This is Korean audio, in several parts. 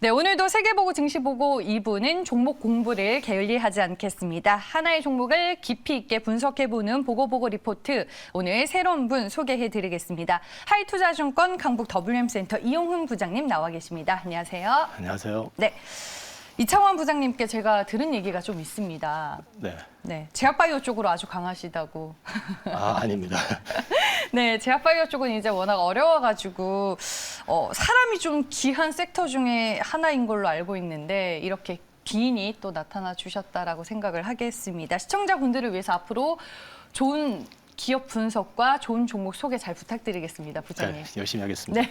네, 오늘도 세계보고 증시보고 2부는 종목 공부를 게을리하지 않겠습니다. 하나의 종목을 깊이 있게 분석해보는 보고보고 리포트, 오늘 새로운 분 소개해드리겠습니다. 하이투자증권 강북 WM센터 이용훈 부장님 나와 계십니다. 안녕하세요. 안녕하세요. 네, 이창원 부장님께 제가 들은 얘기가 좀 있습니다. 네, 제약바이오 쪽으로 아주 강하시다고. 아닙니다. 네, 제약바이오 쪽은 이제 워낙 어려워가지고 사람이 좀 귀한 섹터 중에 하나인 걸로 알고 있는데 이렇게 기인이 또 나타나 주셨다라고 생각을 하겠습니다. 시청자분들을 위해서 앞으로 좋은 기업 분석과 좋은 종목 소개 잘 부탁드리겠습니다, 부장님. 네, 열심히 하겠습니다.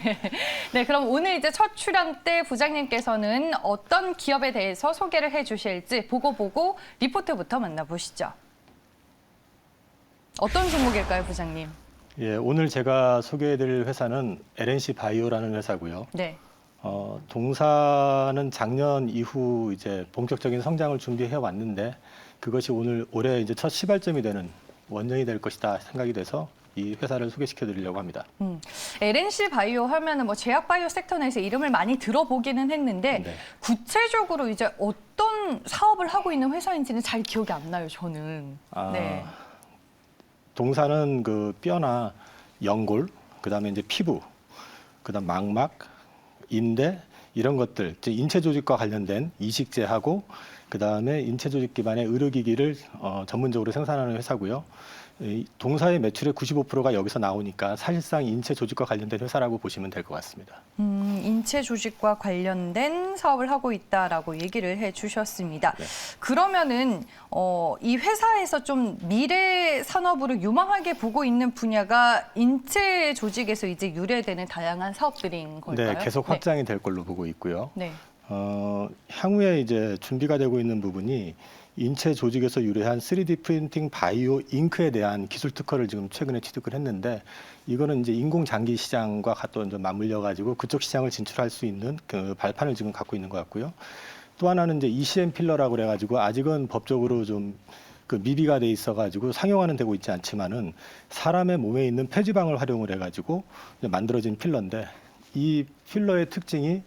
네, 그럼 오늘 이제 첫 출연 때 부장님께서는 어떤 기업에 대해서 소개를 해주실지 보고 리포트부터 만나보시죠. 어떤 종목일까요, 부장님? 예, 오늘 제가 소개해드릴 회사는 LNC 바이오라는 회사고요. 네. 동사는 작년 이후 이제 본격적인 성장을 준비해 왔는데 그것이 올해 이제 첫 시발점이 되는 원년이 될 것이다 생각이 돼서 이 회사를 소개시켜드리려고 합니다. LNC 바이오 하면은 뭐 제약 바이오 섹터 내에서 이름을 많이 들어보기는 했는데 네. 구체적으로 이제 어떤 사업을 하고 있는 회사인지는 잘 기억이 안 나요, 저는. 네. 동사는 그 뼈나 연골, 그다음에 이제 피부, 그다음 망막, 인대 이런 것들, 이제 인체 조직과 관련된 이식제하고 그다음에 인체 조직 기반의 의료기기를 전문적으로 생산하는 회사고요. 이 동사의 매출의 95%가 여기서 나오니까 사실상 인체 조직과 관련된 회사라고 보시면 될 것 같습니다. 인체 조직과 관련된 사업을 하고 있다라고 얘기를 해주셨습니다. 네. 그러면은 이 회사에서 좀 미래 산업으로 유망하게 보고 있는 분야가 인체 조직에서 이제 유래되는 다양한 사업들인 걸까요? 네, 계속 확장이 될 걸로 보고 있고요. 네. 향후에 이제 준비가 되고 있는 부분이 인체 조직에서 유래한 3D 프린팅 바이오 잉크에 대한 기술 특허를 지금 최근에 취득을 했는데 이거는 이제 인공 장기 시장과 또 좀 맞물려 가지고 그쪽 시장을 진출할 수 있는 그 발판을 지금 갖고 있는 것 같고요. 또 하나는 이제 ECM 필러라고 그래 가지고 아직은 법적으로 좀 그 미비가 돼 있어 가지고 상용화는 되고 있지 않지만은 사람의 몸에 있는 폐지방을 활용을 해 가지고 만들어진 필러인데 이 필러의 특징이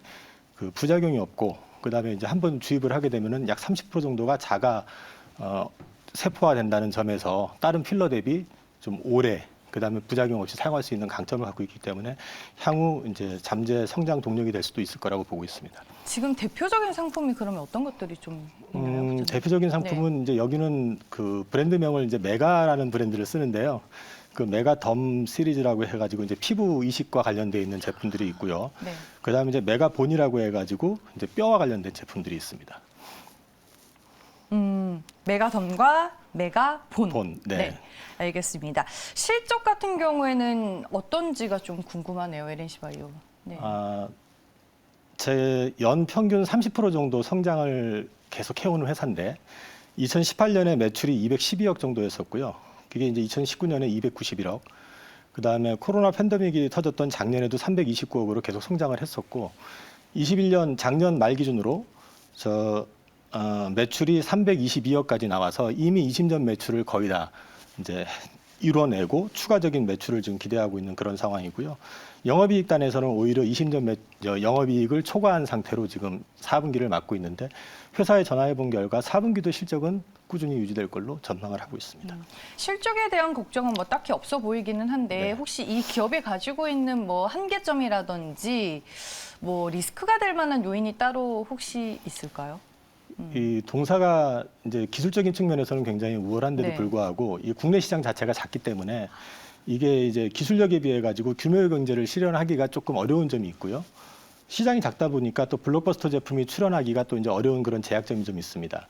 그 부작용이 없고 그다음에 이제 한번 주입을 하게 되면은 약 30% 정도가 자가 세포화된다는 점에서 다른 필러 대비 좀 오래 그다음에 부작용 없이 사용할 수 있는 강점을 갖고 있기 때문에 향후 이제 잠재 성장 동력이 될 수도 있을 거라고 보고 있습니다. 지금 대표적인 상품이 그러면 어떤 것들이 좀 있나요? 대표적인 상품은 이제 여기는 그 브랜드명을 이제 메가라는 브랜드를 쓰는데요. 그 메가덤 시리즈라고 해가지고 이제 피부 이식과 관련돼 있는 제품들이 있고요. 네. 그다음에 이제 메가본이라고 해가지고 이제 뼈와 관련된 제품들이 있습니다. 메가덤과 메가본. 네. 알겠습니다. 실적 같은 경우에는 어떤지가 좀 궁금하네요, LNC 바이오. 네. 제 연 평균 30% 정도 성장을 계속 해오는 회사인데 2018년에 매출이 212억 정도였었고요. 그게 이제 2019년에 291억. 그다음에 코로나 팬데믹이 터졌던 작년에도 329억으로 계속 성장을 했었고 21년 작년 말 기준으로 매출이 322억까지 나와서 이미 20년 매출을 거의 다 이제 이뤄내고 추가적인 매출을 지금 기대하고 있는 그런 상황이고요. 영업이익 단에서는 오히려 20년 영업이익을 초과한 상태로 지금 4분기를 맞고 있는데 회사에 전화해 본 결과 4분기도 실적은 꾸준히 유지될 걸로 전망을 하고 있습니다. 실적에 대한 걱정은 뭐 딱히 없어 보이기는 한데 네. 혹시 이 기업이 가지고 있는 뭐 한계점이라든지 뭐 리스크가 될 만한 요인이 따로 혹시 있을까요? 이 동사가 이제 기술적인 측면에서는 굉장히 우월한데도 네. 불구하고 이 국내 시장 자체가 작기 때문에 이게 이제 기술력에 비해 가지고 규모의 경제를 실현하기가 조금 어려운 점이 있고요. 시장이 작다 보니까 또 블록버스터 제품이 출현하기가 또 이제 어려운 그런 제약점이 좀 있습니다.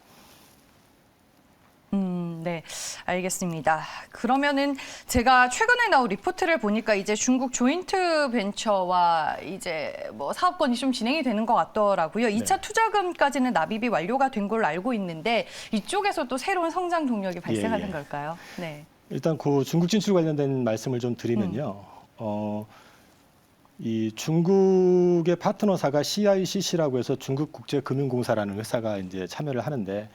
네, 알겠습니다. 그러면은 제가 최근에 나온 리포트를 보니까 이제 중국 조인트 벤처와 이제 뭐 사업권이 좀 진행이 되는 것 같더라고요. 2차 투자금까지는 납입이 완료가 된 걸로 알고 있는데 이쪽에서 또 새로운 성장 동력이 발생하는 걸까요? 네. 일단 그 중국 진출 관련된 말씀을 좀 드리면요. 이 중국의 파트너사가 CICC라고 해서 중국국제금융공사라는 회사가 이제 참여를 하는데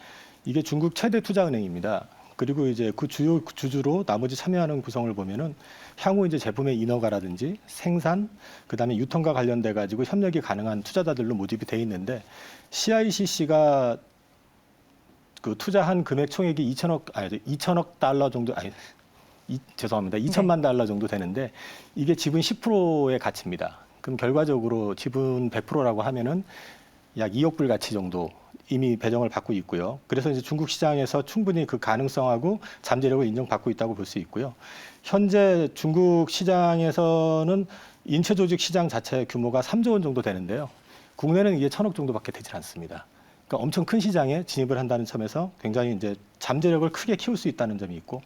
이게 중국 최대 투자은행입니다. 그리고 이제 그 주요 주주로 나머지 참여하는 구성을 보면은 향후 이제 제품의 인허가라든지 생산, 그다음에 유통과 관련돼 가지고 협력이 가능한 투자자들로 모집이 돼 있는데 CICC가 그 투자한 금액 총액이 2천억 달러 정도 죄송합니다. 2천만 달러 정도 되는데 이게 지분 10%의 가치입니다. 그럼 결과적으로 지분 100%라고 하면은 약 2억 불 가치 정도 이미 배정을 받고 있고요. 그래서 이제 중국 시장에서 충분히 그 가능성하고 잠재력을 인정받고 있다고 볼 수 있고요. 현재 중국 시장에서는 인체 조직 시장 자체 규모가 3조 원 정도 되는데요. 국내는 이게 1,000억 정도밖에 되질 않습니다. 그러니까 엄청 큰 시장에 진입을 한다는 점에서 굉장히 이제 잠재력을 크게 키울 수 있다는 점이 있고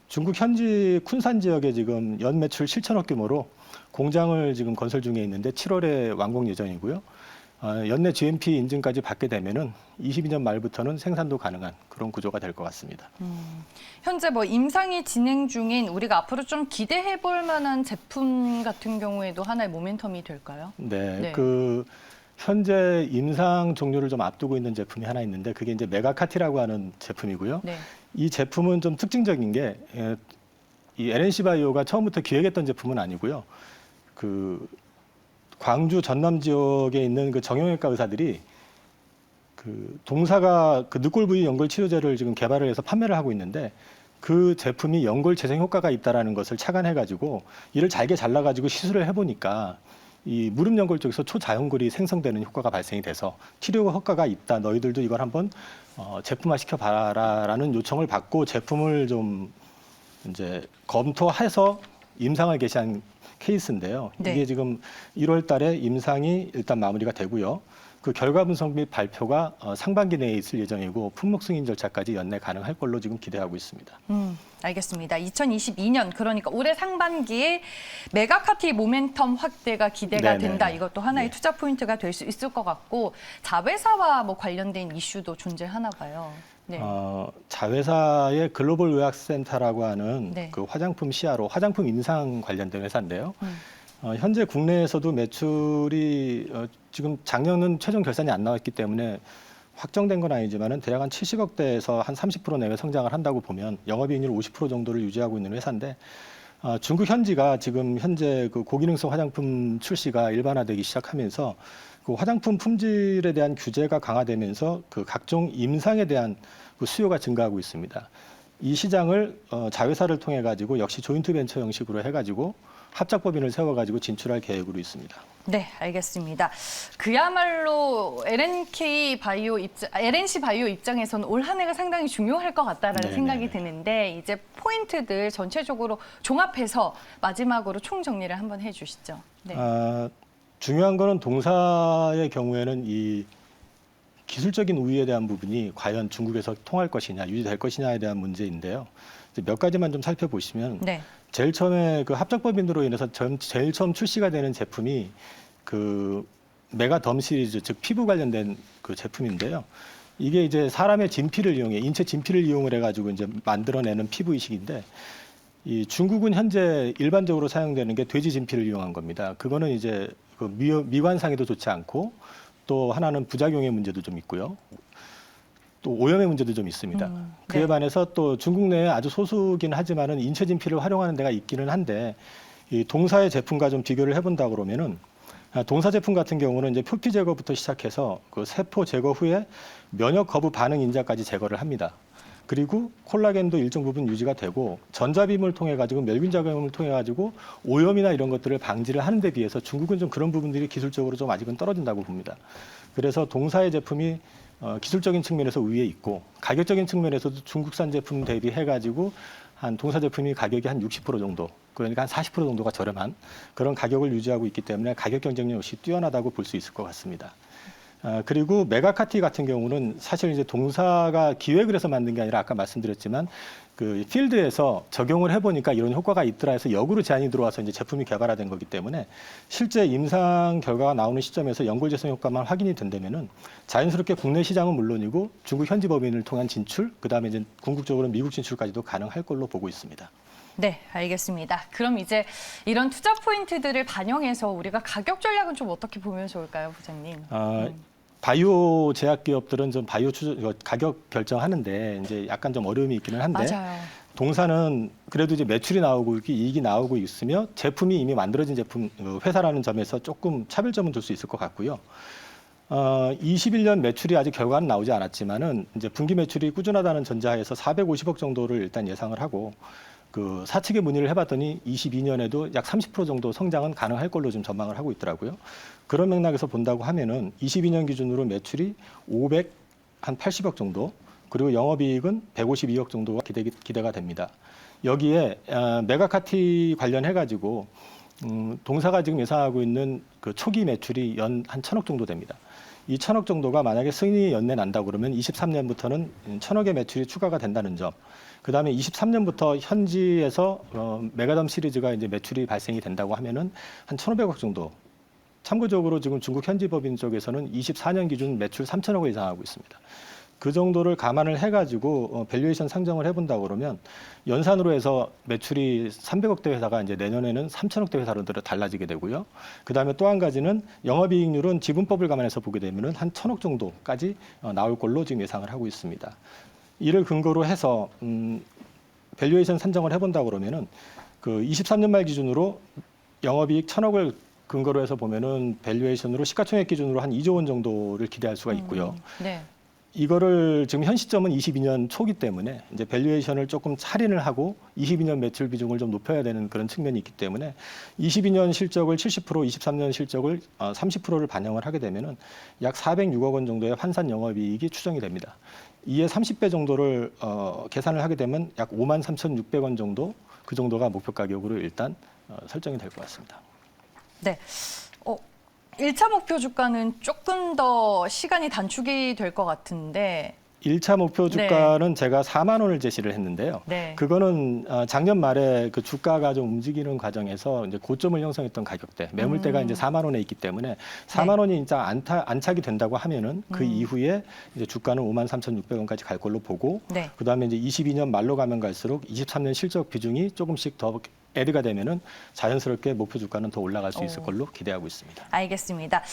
중국 현지 쿤산 지역에 지금 연 매출 7천억 규모로 공장을 지금 건설 중에 있는데 7월에 완공 예정이고요. 연내 GMP 인증까지 받게 되면은 22년 말부터는 생산도 가능한 그런 구조가 될 것 같습니다. 현재 뭐 임상이 진행 중인 우리가 앞으로 좀 기대해 볼 만한 제품 같은 경우에도 하나의 모멘텀이 될까요? 네. 그 현재 임상 종료를 좀 앞두고 있는 제품이 하나 있는데 그게 이제 메가카티라고 하는 제품이고요. 네. 이 제품은 좀 특징적인 게 이 LNC 바이오가 처음부터 기획했던 제품은 아니고요. 그 광주 전남 지역에 있는 그 정형외과 의사들이 그 동사가 그 늑골 부위 연골 치료제를 지금 개발을 해서 판매를 하고 있는데 그 제품이 연골 재생 효과가 있다라는 것을 착안해 가지고 이를 잘게 잘라 가지고 시술을 해 보니까 이 무릎 연골 쪽에서 초자연골이 생성되는 효과가 발생이 돼서 치료 효과가 있다. 너희들도 이걸 한번 제품화 시켜 봐라라는 요청을 받고 제품을 좀 이제 검토해서 임상을 개시한 케이스인데요. 네. 이게 지금 1월 달에 임상이 일단 마무리가 되고요. 그 결과 분석 및 발표가 상반기 내에 있을 예정이고 품목 승인 절차까지 연내 가능할 걸로 지금 기대하고 있습니다. 알겠습니다. 2022년 그러니까 올해 상반기에 메가카티 모멘텀 확대가 기대가 네네네. 된다. 이것도 하나의 투자 포인트가 될 수 있을 것 같고 자회사와 뭐 관련된 이슈도 존재하나 봐요. 네. 자회사의 글로벌 의학센터라고 하는 네. 그 화장품 CRO, 화장품 임상 관련된 회사인데요. 현재 국내에서도 매출이 지금 작년은 최종 결산이 안 나왔기 때문에 확정된 건 아니지만은 대략 한 70억대에서 한 30% 내외 성장을 한다고 보면 영업이익률 50% 정도를 유지하고 있는 회사인데 중국 현지가 지금 현재 그 고기능성 화장품 출시가 일반화되기 시작하면서 그 화장품 품질에 대한 규제가 강화되면서 그 각종 임상에 대한 그 수요가 증가하고 있습니다. 이 시장을 자회사를 통해 가지고 역시 조인트 벤처 형식으로 해가지고 합작법인을 세워가지고 진출할 계획으로 있습니다. 네, 알겠습니다. 그야말로 LNC 바이오 입장에서는 올 한 해가 상당히 중요할 것 같다라는 생각이 드는데 이제 포인트들 전체적으로 종합해서 마지막으로 총정리를 한번 해주시죠. 네. 중요한 거는 동사의 경우에는 이 기술적인 우위에 대한 부분이 과연 중국에서 통할 것이냐, 유지될 것이냐에 대한 문제인데요. 몇 가지만 좀 살펴보시면 네. 제일 처음에 그 합작법인으로 인해서 제일 처음 출시가 되는 제품이 그 메가덤 시리즈, 즉 피부 관련된 그 제품인데요. 이게 이제 사람의 진피를 이용해 인체 진피를 이용을 해가지고 이제 만들어내는 피부 이식인데 이 중국은 현재 일반적으로 사용되는 게 돼지 진피를 이용한 겁니다. 그거는 이제 그 미관상에도 좋지 않고 또 하나는 부작용의 문제도 좀 있고요. 또 오염의 문제도 좀 있습니다. 그에 네. 반해서 또 중국 내에 아주 소수긴 하지만은 인체 진피를 활용하는 데가 있기는 한데 이 동사의 제품과 좀 비교를 해본다 그러면은 동사 제품 같은 경우는 이제 표피 제거부터 시작해서 그 세포 제거 후에 면역 거부 반응 인자까지 제거를 합니다. 그리고 콜라겐도 일정 부분 유지가 되고 전자빔을 통해 가지고 멸균 작용을 통해 가지고 오염이나 이런 것들을 방지를 하는 데 비해서 중국은 좀 그런 부분들이 기술적으로 좀 아직은 떨어진다고 봅니다. 그래서 동사의 제품이 기술적인 측면에서 우위에 있고 가격적인 측면에서도 중국산 제품 대비해 가지고 한 동사 제품이 가격이 한 60% 정도, 그러니까 한 40% 정도가 저렴한 그런 가격을 유지하고 있기 때문에 가격 경쟁력 역시 뛰어나다고 볼 수 있을 것 같습니다. 그리고 메가카티 같은 경우는 사실 이제 동사가 기획을 해서 만든 게 아니라 아까 말씀드렸지만 그 필드에서 적용을 해보니까 이런 효과가 있더라 해서 역으로 제안이 들어와서 이제 제품이 개발화된 거기 때문에 실제 임상 결과가 나오는 시점에서 연골 재생 효과만 확인이 된다면은 자연스럽게 국내 시장은 물론이고 중국 현지 법인을 통한 진출, 그다음에 이제 궁극적으로 미국 진출까지도 가능할 걸로 보고 있습니다. 네, 알겠습니다. 그럼 이제 이런 투자 포인트들을 반영해서 우리가 가격 전략은 좀 어떻게 보면 좋을까요, 부장님? 바이오 제약 기업들은 좀 바이오 가격 결정하는데 이제 약간 좀 어려움이 있기는 한데 맞아요. 동사는 그래도 이제 매출이 나오고 이익이 나오고 있으며 제품이 이미 만들어진 제품 회사라는 점에서 조금 차별점은 둘 수 있을 것 같고요. 21년 매출이 아직 결과는 나오지 않았지만은 이제 분기 매출이 꾸준하다는 전제하에서 450억 정도를 일단 예상을 하고 그 사측에 문의를 해봤더니 22년에도 약 30% 정도 성장은 가능할 걸로 좀 전망을 하고 있더라고요. 그런 맥락에서 본다고 하면은 22년 기준으로 매출이 580억 정도, 그리고 영업이익은 152억 정도가 기대가 됩니다. 여기에 메가카티 관련해가지고 동사가 지금 예상하고 있는 그 초기 매출이 연 한 1,000억 정도 됩니다. 이 1,000억 정도가 만약에 승인이 연내 난다고 그러면 23년부터는 1,000억의 매출이 추가가 된다는 점. 그다음에 23년부터 현지에서 메가덤 시리즈가 이제 매출이 발생이 된다고 하면은 한 1,500억 정도. 참고적으로 지금 중국 현지 법인 쪽에서는 24년 기준 매출 3,000억을 예상하고 있습니다. 그 정도를 감안을 해가지고 밸류에이션 상정을 해본다고 그러면 연산으로 해서 매출이 300억대 회사가 이제 내년에는 3,000억대 회사로 달라지게 되고요. 그 다음에 또 한 가지는 영업이익률은 지분법을 감안해서 보게 되면은 한 1,000억 정도까지 나올 걸로 지금 예상을 하고 있습니다. 이를 근거로 해서 밸류에이션 산정을 해본다고 그러면은 그 23년 말 기준으로 영업이익 1,000억을 근거로 해서 보면은 밸류에이션으로 시가총액 기준으로 한 2조 원 정도를 기대할 수가 있고요. 네. 이거를 지금 현 시점은 22년 초기 때문에 이제 밸류에이션을 조금 할인을 하고 22년 매출 비중을 좀 높여야 되는 그런 측면이 있기 때문에 22년 실적을 70%, 23년 실적을 30%를 반영을 하게 되면은 약 406억 원 정도의 환산 영업이익이 추정이 됩니다. 이에 30배 정도를 계산을 하게 되면 약 53,600원 정도, 그 정도가 목표 가격으로 일단 설정이 될 것 같습니다. 네. 1차 목표 주가는 조금 더 시간이 단축이 될 것 같은데. 1차 목표 주가는 제가 4만 원을 제시를 했는데요. 네. 그거는 작년 말에 그 주가가 좀 움직이는 과정에서 이제 고점을 형성했던 가격대, 매물대가 이제 4만 원에 있기 때문에 4만 원이 진짜 안착이 된다고 하면은 그 이후에 이제 주가는 53,600원까지 갈 걸로 보고, 네. 그다음에 이제 22년 말로 가면 갈수록 23년 실적 비중이 조금씩 더 애드가 되면은 자연스럽게 목표 주가는 더 올라갈 수 있을 걸로 기대하고 있습니다. 알겠습니다.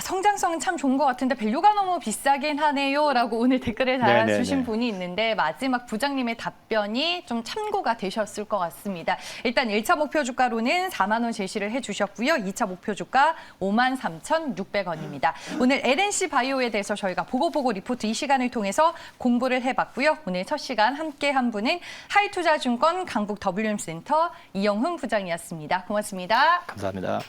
성장성은 참 좋은 것 같은데 밸류가 너무 비싸긴 하네요라고 오늘 댓글을 달아주신 분이 있는데 마지막 부장님의 답변이 좀 참고가 되셨을 것 같습니다. 일단 1차 목표 주가로는 4만 원 제시를 해주셨고요. 2차 목표 주가 53,600원입니다. 오늘 LNC 바이오에 대해서 저희가 보고 리포트 이 시간을 통해서 공부를 해봤고요. 오늘 첫 시간 함께한 분은 하이투자증권 강북 WM센터 이영훈 부장이었습니다. 고맙습니다. 감사합니다.